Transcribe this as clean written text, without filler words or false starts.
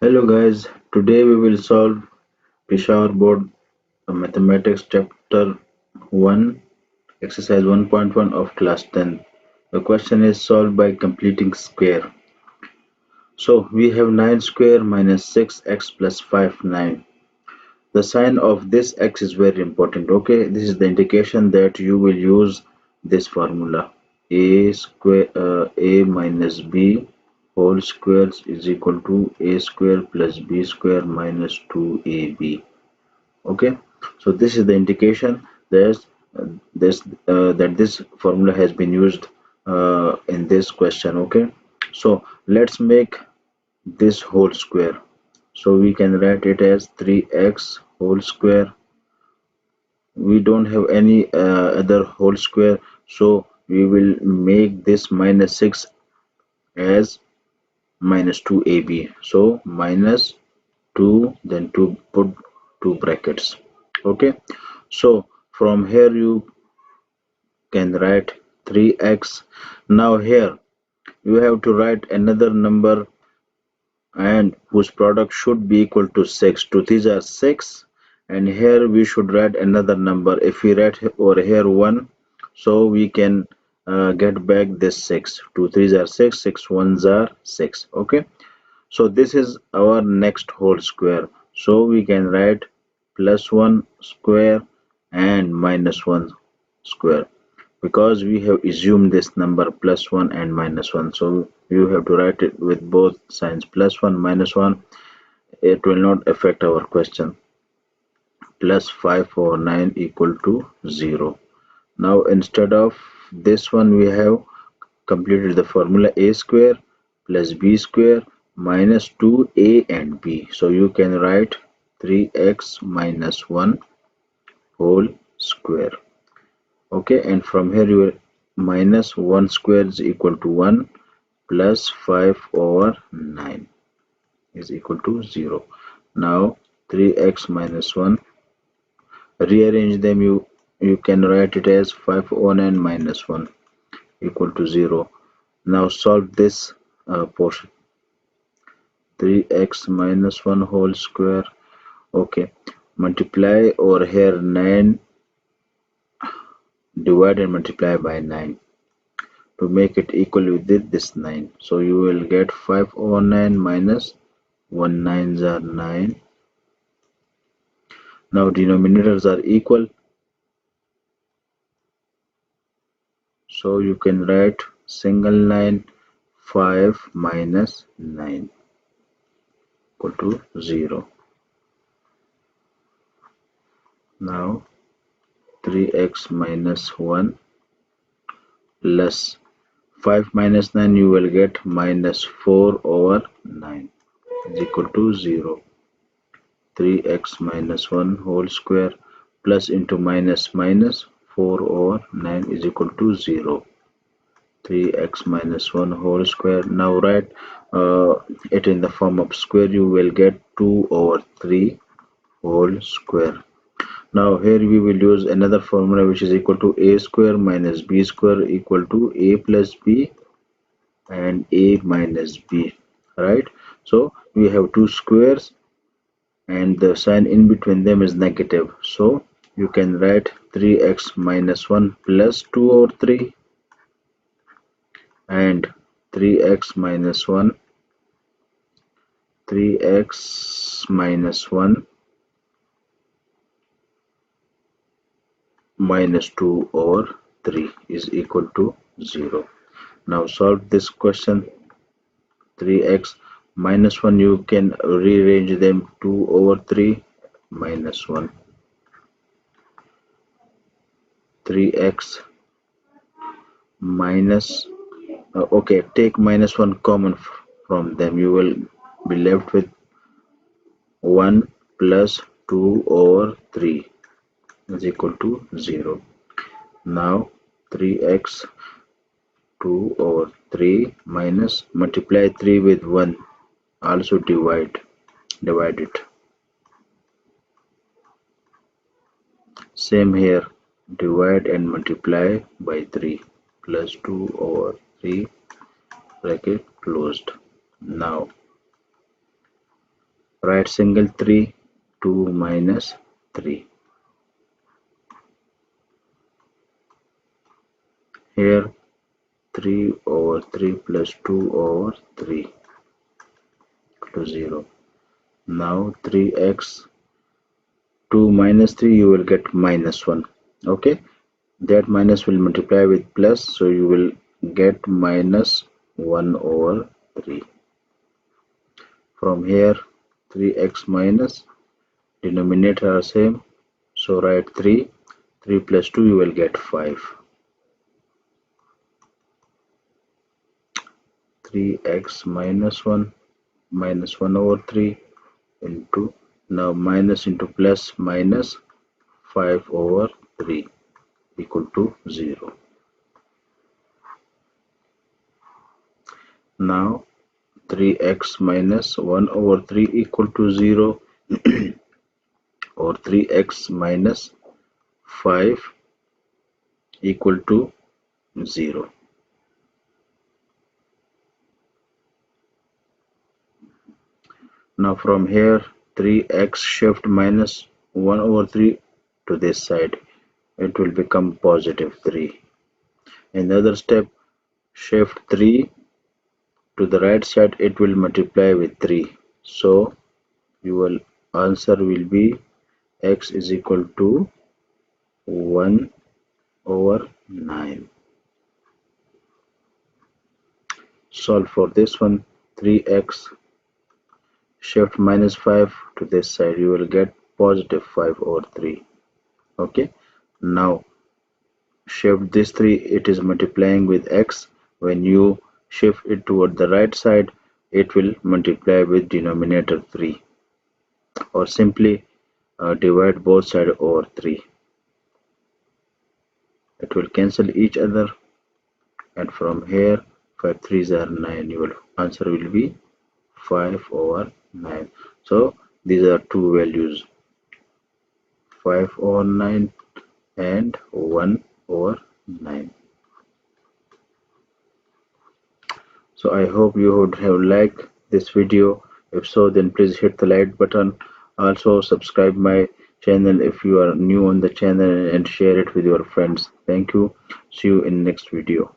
Hello guys, today we will solve Peshawar Board Mathematics Chapter 1, Exercise 1.1 of Class 10. The question is solved by completing square. So we have 9 square minus 6x plus 5, 9. The sign of this x is very important. Okay, this is the indication that you will use this formula. A minus b whole square is equal to a square plus b square minus 2ab. Okay, so this is the indication that this formula has been used in this question. Okay, so let's make this whole square. So we can write it as 3x whole square. We don't have any other whole square, so we will make this minus 6 as minus 2ab. So minus 2, then 2, put 2 brackets. Okay, so from here you can write 3x. Now here you have to write another number and whose product should be equal to 6. 2 these are 6, and here we should write another number. If we write over here 1, so we can get back this 6. 2 threes are 6, 6 ones are 6. Okay, so this is our next whole square. So we can write plus 1 square and minus 1 square, because we have assumed this number plus 1 and minus 1, so you have to write it with both signs, plus 1 minus 1. It will not affect our question. Plus 5 over 9 equal to 0. Now instead of this one, we have completed the formula a square plus b square minus 2a and b. So you can write 3x minus 1 whole square. Okay, and from here you will minus 1 square is equal to 1 plus 5 over 9 is equal to 0. Now 3x minus 1, rearrange them, you can write it as 5 over 9 minus 1 equal to 0. Now solve this portion. 3x minus 1 whole square. Okay, multiply over here 9, divide and multiply by 9 to make it equal with this 9. So you will get 5 over 9 minus 1 9s are 9. Now denominators are equal, so you can write single line 5 minus 9 equal to 0. Now 3x minus 1 plus 5 minus 9, you will get minus 4 over 9 is equal to 0. 3x minus 1 whole square plus into minus minus 4 over 9 is equal to 0. 3x minus 1 whole square. Now write it in the form of square. You will get 2 over 3 whole square. Now here we will use another formula, which is equal to a square minus b square equal to a plus b and a minus b, right? So we have two squares and the sign in between them is negative, so you can write 3x minus 1 plus 2 over 3 and 3x minus 1 minus 2 over 3 is equal to 0. Now solve this question. 3x minus 1, you can rearrange them, 2 over 3 minus 1. 3x minus okay, take minus 1 common from them, you will be left with 1 plus 2 over 3 is equal to 0. Now 3x 2 over 3 minus multiply 3 with 1, also divide it. Same here, divide and multiply by 3 plus 2 over 3 bracket closed. Now Write single 3, 2 minus 3. Here 3 over 3 plus 2 over 3 to 0. Now 3x 2 minus 3 you will get minus 1. Okay, that minus will multiply with plus, so you will get minus 1 over 3. From here 3x minus denominator are same, so write 3 plus 2 you will get 5. 3x minus 1 over 3 into, now minus into plus minus 5 over 3 equal to 0. Now 3x minus 1 over 3 equal to 0 or 3x minus 5 equal to 0. Now from here 3x shift minus 1 over 3 to this side, it will become positive 3. In the other step, shift 3 to the right side, it will multiply with 3. So your answer will be x is equal to 1 over 9. Solve for this one. 3x shift minus 5 to this side, you will get positive 5 over 3. Okay, now shift this 3, it is multiplying with x. When you shift it toward the right side, it will multiply with denominator 3, or simply divide both sides over 3. It will cancel each other, and from here 5 3s are 9. Your answer will be 5 over 9. So these are two values, 5 over 9 and 1 over 9. So I hope you would have liked this video. If so, then please hit the like button. Also subscribe my channel if you are new on the channel, and share it with your friends. Thank you. See you in next video.